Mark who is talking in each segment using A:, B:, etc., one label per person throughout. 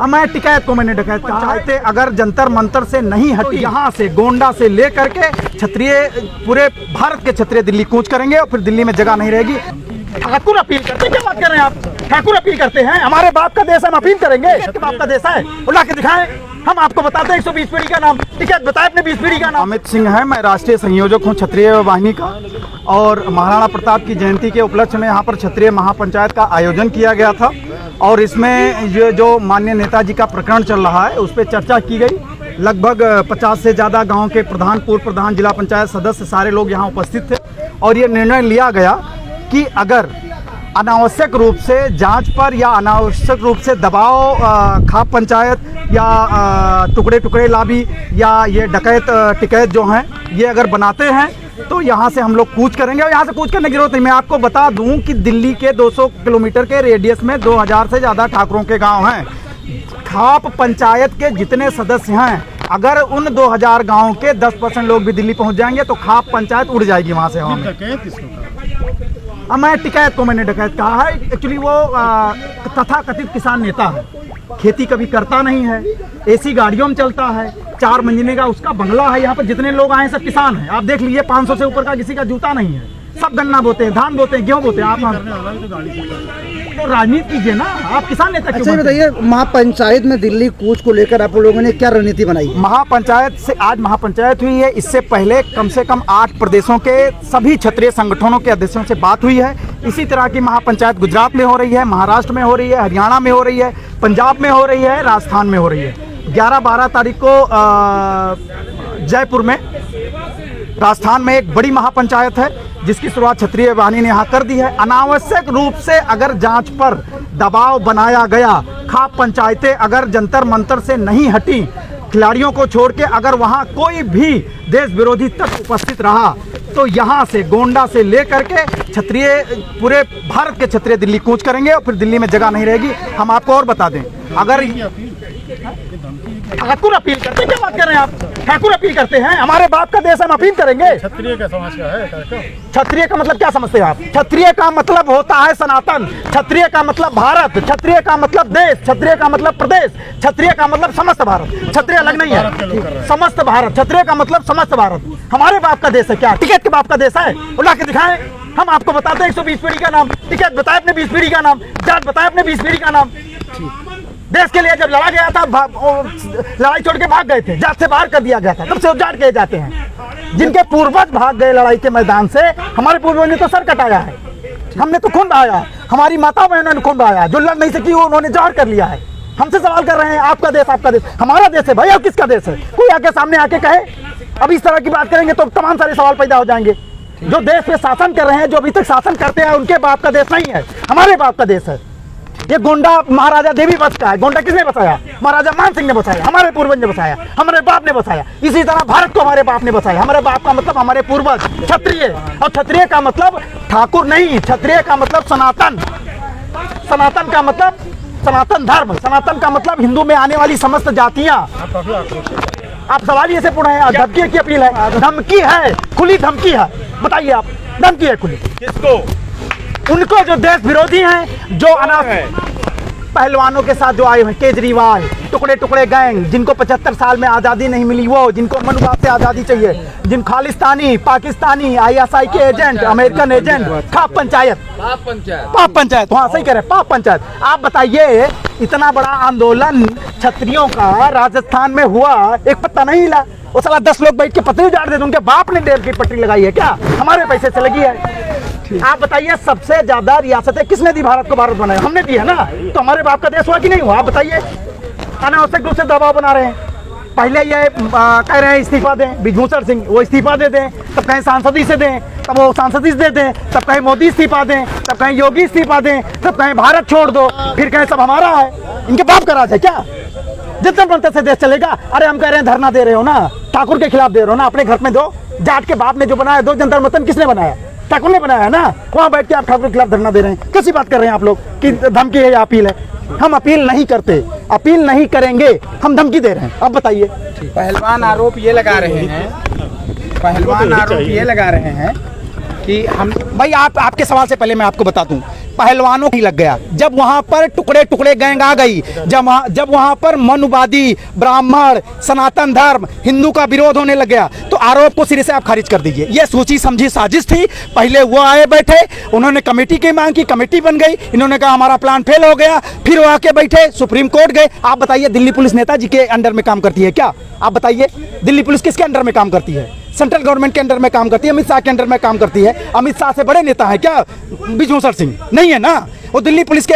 A: मैं टिकैत को मैंने डकैत कहा। पंचायतें अगर जंतर मंतर से नहीं हटी, यहाँ से गोंडा से लेकर के क्षत्रिय, पूरे भारत के क्षत्रिय दिल्ली कूच करेंगे और फिर दिल्ली में जगह नहीं रहेगी। ठाकुर अपील करते हैं, क्या बात कर रहे हैं आप? ठाकुर अपील करते हैं, हमारे बाप का देश, हम अपील करेंगे। बाप का देश है, बुला के दिखाएं, हम आपको बताते हैं 120 पीढ़ी का नाम। टिकैत बताए अपने 20 पीढ़ी का नाम। अमित सिंह है, मैं राष्ट्रीय संयोजक हूँ क्षत्रिय वाहिनी का। और महाराणा प्रताप की जयंती के उपलक्ष्य में यहाँ पर क्षत्रिय महापंचायत का आयोजन किया गया था और इसमें ये जो माननीय नेताजी का प्रकरण चल रहा है उस पर चर्चा की गई। लगभग 50 से ज़्यादा गाँव के प्रधान, पूर्व प्रधान, जिला पंचायत सदस्य, सारे लोग यहाँ उपस्थित थे और ये निर्णय लिया गया कि अगर अनावश्यक रूप से जांच पर या अनावश्यक रूप से दबाव खाप पंचायत या टुकड़े टुकड़े लाभी या ये डकैत टिकैत जो हैं ये अगर बनाते हैं तो यहाँ से हम लोग कूच करेंगे। और यहाँ से कूच करने की जरूरत नहीं। मैं आपको बता दूं कि दिल्ली के 200 किलोमीटर के रेडियस में 2000 से ज़्यादा ठाकुरों के गांव हैं। खाप पंचायत के जितने सदस्य हैं, अगर उन 2000 गाँव के 10% लोग भी दिल्ली पहुँच जाएंगे तो खाप पंचायत उड़ जाएगी वहाँ से। मैं टिकैत को मैंने डकैत कहा है। एक्चुअली वो तथाकथित किसान नेता है, खेती कभी करता नहीं है, एसी गाड़ियों में चलता है, 4 मंजिले का उसका बंगला है। यहाँ पर जितने लोग आए हैं सब किसान हैं। आप देख लीजिए 500 से ऊपर का किसी का जूता नहीं है, सब गन्ना बोते हैं, धान बोते हैं, गेहूँ बोते हैं। आप तो राजनीति कीजिए ना, आप किसान नेता।
B: अच्छा बताइए, महापंचायत में दिल्ली कूच को लेकर आप लोगों ने क्या रणनीति बनाई?
A: महापंचायत से आज महापंचायत हुई है, इससे पहले कम से कम 8 प्रदेशों के सभी क्षत्रिय संगठनों के अध्यक्षों से बात हुई है। इसी तरह की महापंचायत गुजरात में हो रही है, महाराष्ट्र में हो रही है, हरियाणा में हो रही है, पंजाब में हो रही है, राजस्थान में हो रही है। 11-12 तारीख को जयपुर में, राजस्थान में एक बड़ी महापंचायत है जिसकी शुरुआत क्षत्रिय वाहिनी ने यहाँ कर दी है। अनावश्यक रूप से अगर जांच पर दबाव बनाया गया, खाप पंचायतें अगर जंतर मंतर से नहीं हटी, खिलाड़ियों को छोड़ के अगर वहाँ कोई भी देश विरोधी तत्व उपस्थित रहा तो यहाँ से गोंडा से लेकर के क्षत्रिय, पूरे भारत के क्षत्रिय दिल्ली कूच करेंगे और फिर दिल्ली में जगह नहीं रहेगी। हम आपको और बता दें, अगर ठाकुर अपील करते हैं, क्या बात कर रहे हैं आप? ठाकुर अपील करते हैं, हमारे बाप का देश, हम अपील करेंगे।
C: क्षत्रिय का समाज का है।
A: क्षत्रिय का मतलब क्या समझते हैं आप? क्षत्रिय का मतलब होता है सनातन, क्षत्रिय का मतलब भारत, क्षत्रिय का मतलब देश, क्षत्रिय का मतलब प्रदेश, क्षत्रिय का मतलब समस्त भारत। क्षत्रिय अलग नहीं है, समस्त भारत। क्षत्रिय का मतलब समस्त भारत। हमारे बाप का देश है क्या? टिकैत के बाप का देश है? बुला के दिखाएं, हम आपको बताते हैं 120 पीढ़ी का नाम। टिकैत बताए अपने 20 पीढ़ी का नाम। जाट बताए अपने 20 पीढ़ी का नाम। देश के लिए जब लड़ा गया था, लड़ाई छोड़ के भाग गए थे, जाट से बाहर कर दिया गया था, तब से जाट कहे जाते हैं। जिनके पूर्वज भाग गए लड़ाई के मैदान से, हमारे पूर्वज ने तो सर कटाया है, हमने तो खून बहाया है, हमारी माता बहनों ने खून बहाया, जो लड़ नहीं सकी वो उन्होंने जौहर कर लिया है। हमसे सवाल कर रहे हैं, आपका देश, आपका देश। हमारा देश है भाई, और किसका देश है? कोई आके सामने आके कहे। अब इस तरह की बात करेंगे तो तमाम सारे सवाल पैदा हो जाएंगे। जो देश पे शासन कर रहे हैं, जो अभी तक शासन करते हैं, उनके बाप का देश नहीं है, हमारे बाप का देश है। ये गोंडा महाराजा देवी वंश का है। गोंडा किसने बसाया? महाराजा मान सिंह ने बसाया, हमारे पूर्वज ने बसाया, हमारे बाप ने बसाया। इसी तरह भारत को हमारे बाप ने बसाया। हमारे बाप का मतलब हमारे पूर्वज क्षत्रिय, और क्षत्रिय का मतलब ठाकुर नहीं, क्षत्रिय का मतलब सनातन। सनातन का मतलब सनातन धर्म, सनातन का मतलब हिंदू में आने वाली समस्त जातियां। आप सवाल ये से पूछे हैं, धमकी की अपील है, धमकी है, खुली धमकी है। बताइए आप, धमकी है खुली
C: किसको?
A: उनको जो देश विरोधी हैं, जो पहलवानों के साथ जो आए हैं, केजरीवाल, टुकड़े टुकड़े गैंग, जिनको 75 साल में आज़ादी नहीं मिली, वो जिनको मनुभाव से आज़ादी चाहिए, जिन खालिस्तानी, पाकिस्तानी, ISI के एजेंट, अमेरिकन एजेंट, खाप पंचायत, पाप पंचायत, हाँ सही कह रहे हैं, पाप पंचायत। आप बताइए, इतना बड़ा आंदोलन क्षत्रियों का राजस्थान में हुआ, एक पत्ता नहीं हिला। वो साला 10 लोग बैठ के पत्ते उजाड़ देते, उनके बाप ने डेढ़ की पट्टी लगाई है क्या? हमारे पैसे से लगी है। आप बताइए, सबसे ज्यादा रियासतें किसने दी भारत को? भारत बनाया हमने दी है ना, तो हमारे बाप का देश हुआ कि नहीं हुआ? आप बताइए। अनावश्यक रूप से दबाव बना रहे हैं। पहले ये कह रहे हैं इस्तीफा दें, ब्रिजभूषण सिंह, वो इस्तीफा दे दें, तब कहें सांसदी से दें, तब वो सांसदी से दे दें, तब कहें मोदी इस्तीफा दें, तब कहें योगी इस्तीफा दें, तब कहें भारत छोड़ दो, फिर कहें सब हमारा है। इनके बाप का राज है क्या? जितने बनते से देश चलेगा। अरे हम कह रहे हैं धरना दे रहे हो ना, ठाकुर के खिलाफ दे रहे हो ना, अपने घर में दो। जाट के बाप ने जो बनाया, दो जंतर मंतर किसने बनाया? ठाकुर ने बनाया है ना। वहाँ बैठ के आप ठाकुर के खिलाफ धरना दे रहे हैं। कैसी बात कर रहे हैं आप लोग कि धमकी है या अपील है? हम अपील नहीं करते, अपील नहीं करेंगे, हम धमकी दे रहे हैं। अब बताइए।
D: पहलवान आरोप ये लगा रहे हैं कि हम
A: भाई आपके सवाल से पहले मैं आपको बता दूं पहलवानों की लग गया। जब वहां पर टुकड़े टुकड़े गैंग आ गई, जब वहां पर मनुवादी, ब्राह्मण, सनातन धर्म, हिंदू का विरोध होने लग गया, तो आरोप को सिरे से आप खारिज कर दीजिए। ये सोची समझी साजिश थी। पहले वो आए बैठे, उन्होंने कमेटी की मांग की, कमेटी बन गई, इन्होंने कहा हमारा प्लान फेल हो गया, फिर वो आके बैठे, सुप्रीम कोर्ट गए। आप बताइए दिल्ली पुलिस नेताजी के अंडर में काम करती है क्या? आप बताइए दिल्ली पुलिस किसके अंडर में काम करती है? सेंट्रल गवर्नमेंट के अंडर में काम करती है, अमित शाह के अंडर में काम करती है। अमित शाह से बड़े नेता है क्या विजय सिंह? नहीं है ना। वो दिल्ली पुलिस के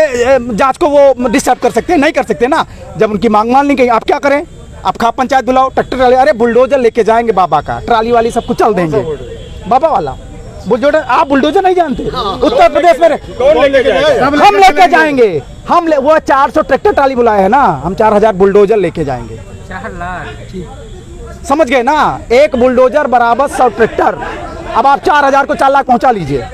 A: जांच को वो डिस्टर्ब कर सकते हैं? नहीं कर सकते ना। जब उनकी मांग मान ली गई, आप क्या करें? आप खाप पंचायत बुलाओ, ट्रैक्टर वाले, अरे बुलडोजर लेके जाएंगे बाबा का, ट्राली वाली सब कुछ चल देंगे। बाबा वाला बुलडोजर, आप बुलडोजर नहीं जानते? उत्तर प्रदेश में हम लेके जाएंगे, वो 400 ट्रैक्टर ट्राली बुलाए हैं ना, हम 4000 बुलडोजर लेके जाएंगे।
D: 4 लाख
A: समझ गए ना? एक बुलडोजर बराबर 100 ट्रैक्टर। अब आप 4000 को 4 लाख पहुंचा लीजिए।